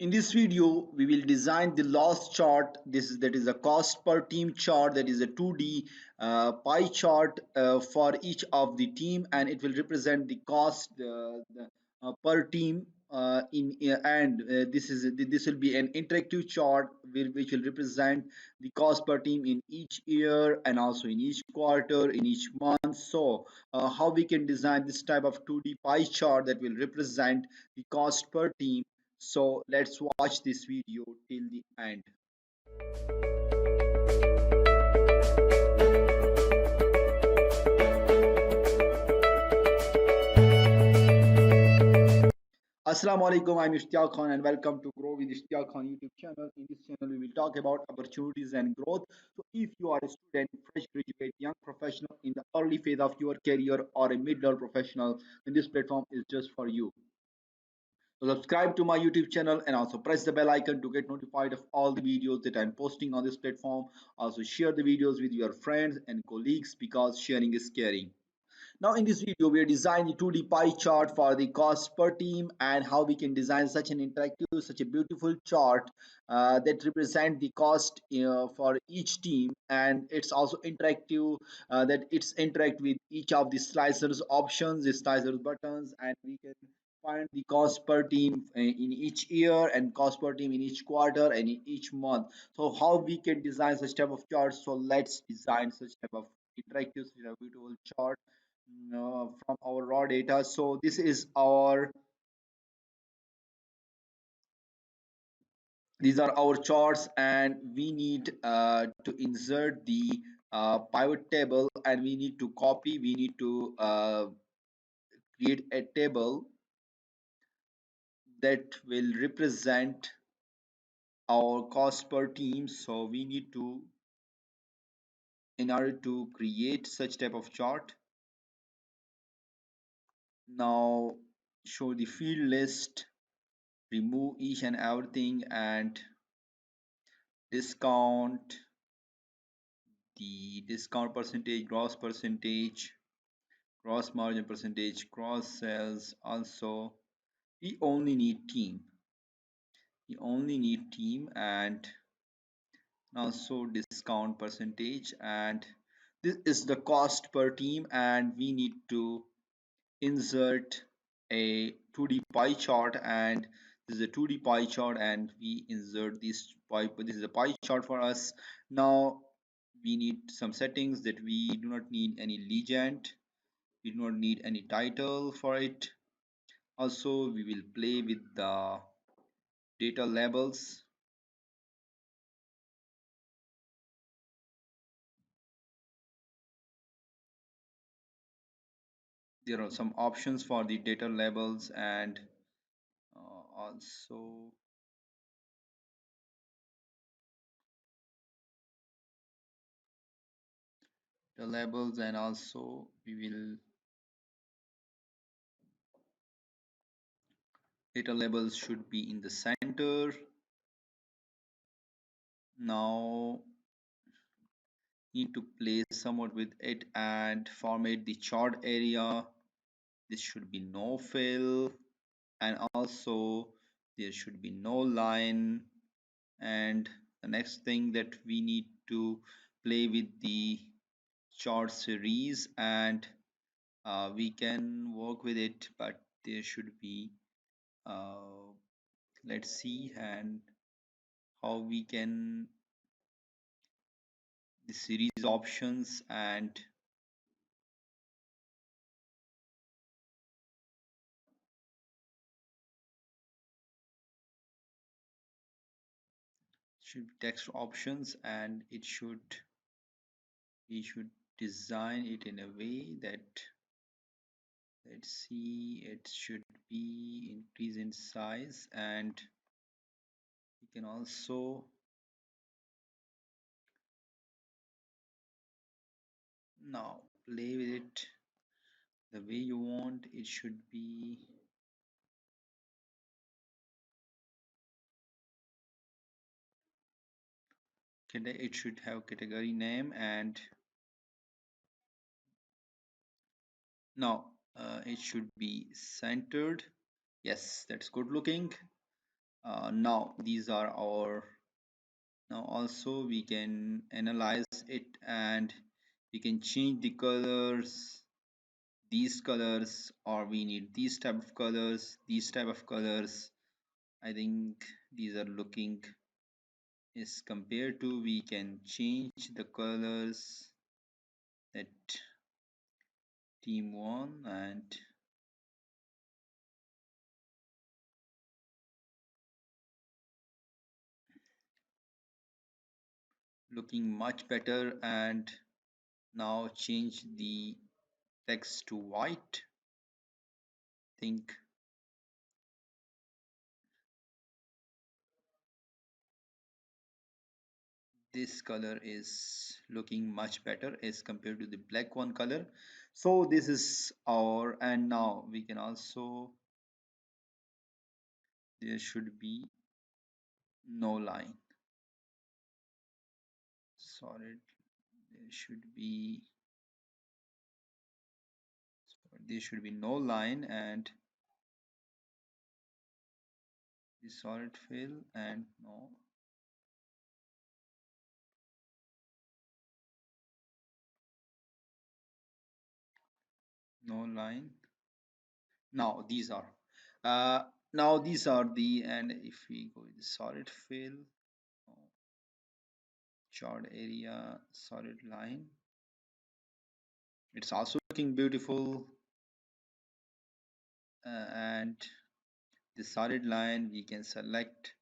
In this video, we will design the loss chart. That is a cost per team chart. That is a 2D pie chart for each of the team, and it will represent the cost per team. This will be an interactive chart which will represent the cost per team in each year and also in each quarter, in each month. So, how we can design this type of 2D pie chart that will represent the cost per team, so let's watch this video till the end. Assalamu alaikum, I'm Ishtiaq Khan and welcome to Grow with Ishtiaq Khan YouTube channel. In this channel, we will talk about opportunities and growth. So, if you are a student, fresh graduate, young professional in the early phase of your career, or a mid-level professional, then this platform is just for you. So subscribe to my YouTube channel and also press the bell icon to get notified of all the videos that I'm posting on this platform. Also share the videos with your friends and colleagues because sharing is caring. Now in this video we are designing a 2D pie chart for the cost per team and how we can design such an interactive, such a beautiful chart that represent the cost for each team, and it's also interactive, that it's interact with each of the slicers options, the slicers buttons, and we can find the cost per team in each year and cost per team in each quarter and in each month. So how we can design such type of charts? So let's design such type of interactive, such a beautiful chart from our raw data. So this is our these are our charts, and we need to insert the pivot table, and we need to copy, we need to create a table that will represent our cost per team. So we need to, in order to create such type of chart, now show the field list, remove each and everything, and discount, the discount percentage, gross margin percentage, cross sales. Also we only need team, and also discount percentage, and this is the cost per team, and we need to insert a 2D pie chart, and this is a 2D pie chart, and we insert this pie. This is a pie chart for us. Now we need some settings, that we do not need any legend, we do not need any title for it. Also we will play with the data labels. There are some options for the data labels, and also the labels, and also we will data labels should be in the center. Now need to play somewhat with it and format the chart area. This should be no fill, and also there should be no line. And the next thing that we need to play with the chart series, and we can work with it, but there should be uh, let's see and how we can the series options, and should be text options, and it should, we should design it in a way that, let's see, it should be increase in size, and we can also now play with it the way you want. It should be, it should have category name, and now it should be centered. Yes, that's good looking. Now these are our, now also we can analyze it and we can change the colors, these colors, or we need these type of colors, these type of colors. I think these are looking, is compared to, we can change the colors that team one, and looking much better. And now change the text to white. Think this color is looking much better as compared to the black one color. So this is our, and now we can also, there should be no line, solid, there should be, there should be no line, and the solid fill, and no, no line. Now these are, uh, now these are the, and if we go with the solid fill, chart area, solid line, it's also looking beautiful. And the solid line we can select,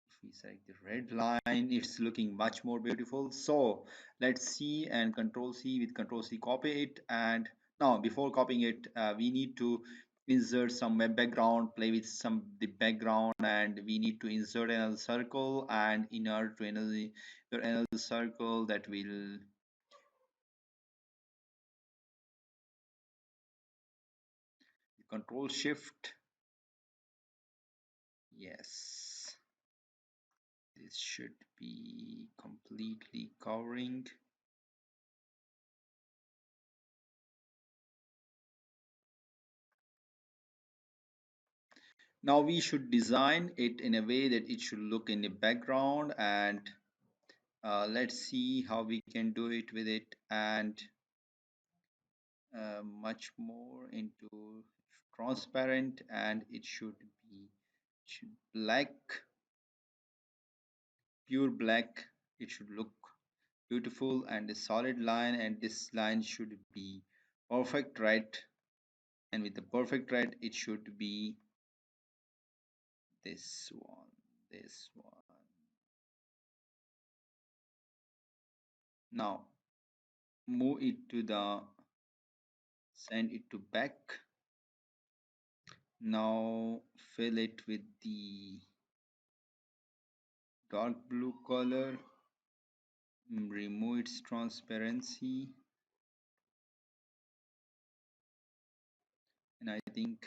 if we select the red line, it's looking much more beautiful. So let's see, and control C, with control C copy it. And now before copying it, we need to insert some background, play with some the background, and we need to insert another circle, and in order to another circle, that will control shift, yes, this should be completely covering. Now we should design it in a way that it should look in the background, and let's see how we can do it with it, and much more into transparent, and it should black, pure black. It should look beautiful, and a solid line, and this line should be perfect red, and with the perfect red it should be this one, this one. Now move it to the, send it to back. Now fill it with the dark blue color, remove its transparency, and I think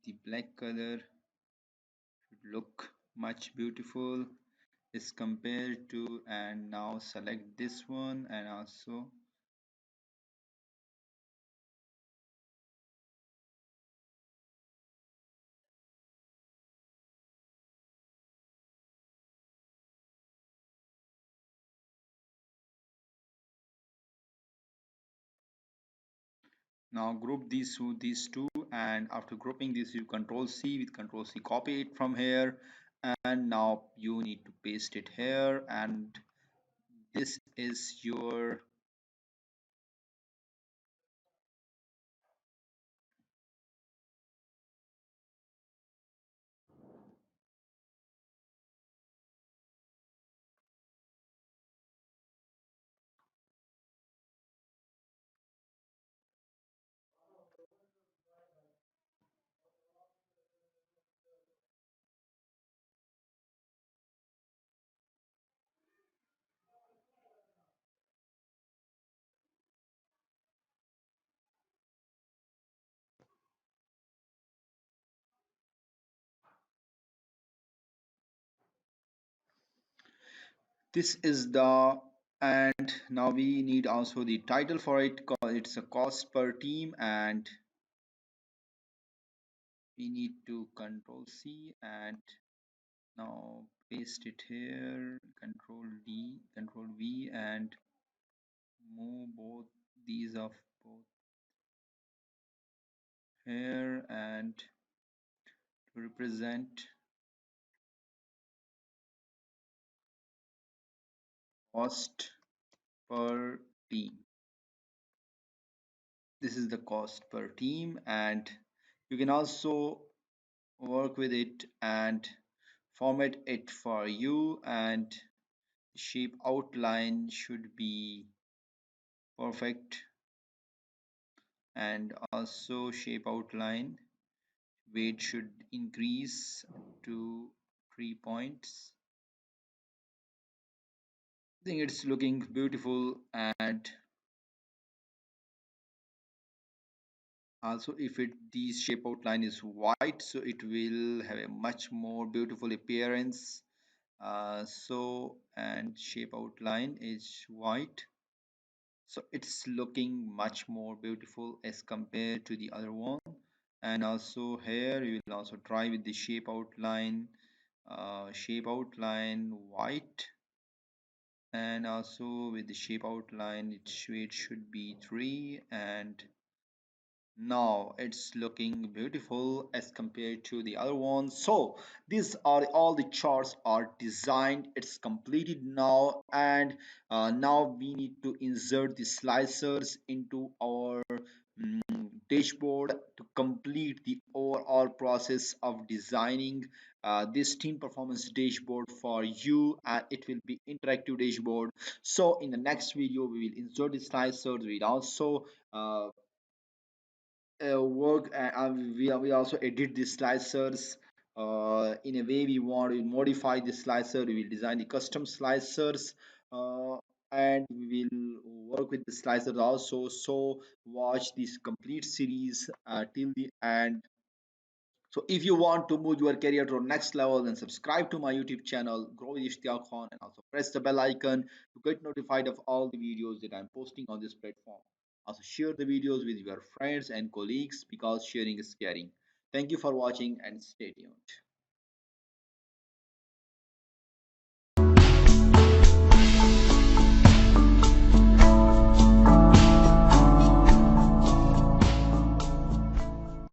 the black color should look much beautiful as compared to, and now select this one, and also now group these two, and after grouping this, you control C, with control C copy it from here, and now you need to paste it here, and this is your, this is the, and now we need also the title for it, cause it's a cost per team, and we need to control C and now paste it here, control D, control V, and move both these of both here and to represent cost per team. This is the cost per team, and you can also work with it and format it for you, and shape outline should be perfect, and also shape outline weight should increase to 3 points. I think it's looking beautiful, and also if it this shape outline is white, so it will have a much more beautiful appearance. And shape outline is white, so it's looking much more beautiful as compared to the other one. And also here you will also try with the shape outline white, and also with the shape outline it should be 3, and now it's looking beautiful as compared to the other one. So these are all the charts are designed, it's completed now, and now we need to insert the slicers into our dashboard to complete the overall process of designing this team performance dashboard for you, and it will be interactive dashboard. So in the next video we will insert the slicers, we'll also work, and we also edit the slicers in a way we want to modify the slicer. We will design the custom slicers, uh, and we will work with the slicers also. So watch this complete series till the end. So if you want to move your career to the next level, then subscribe to my YouTube channel, Grow with Ishtiaq Khan, and also press the bell icon to get notified of all the videos that I'm posting on this platform. Also share the videos with your friends and colleagues because sharing is caring. Thank you for watching and stay tuned.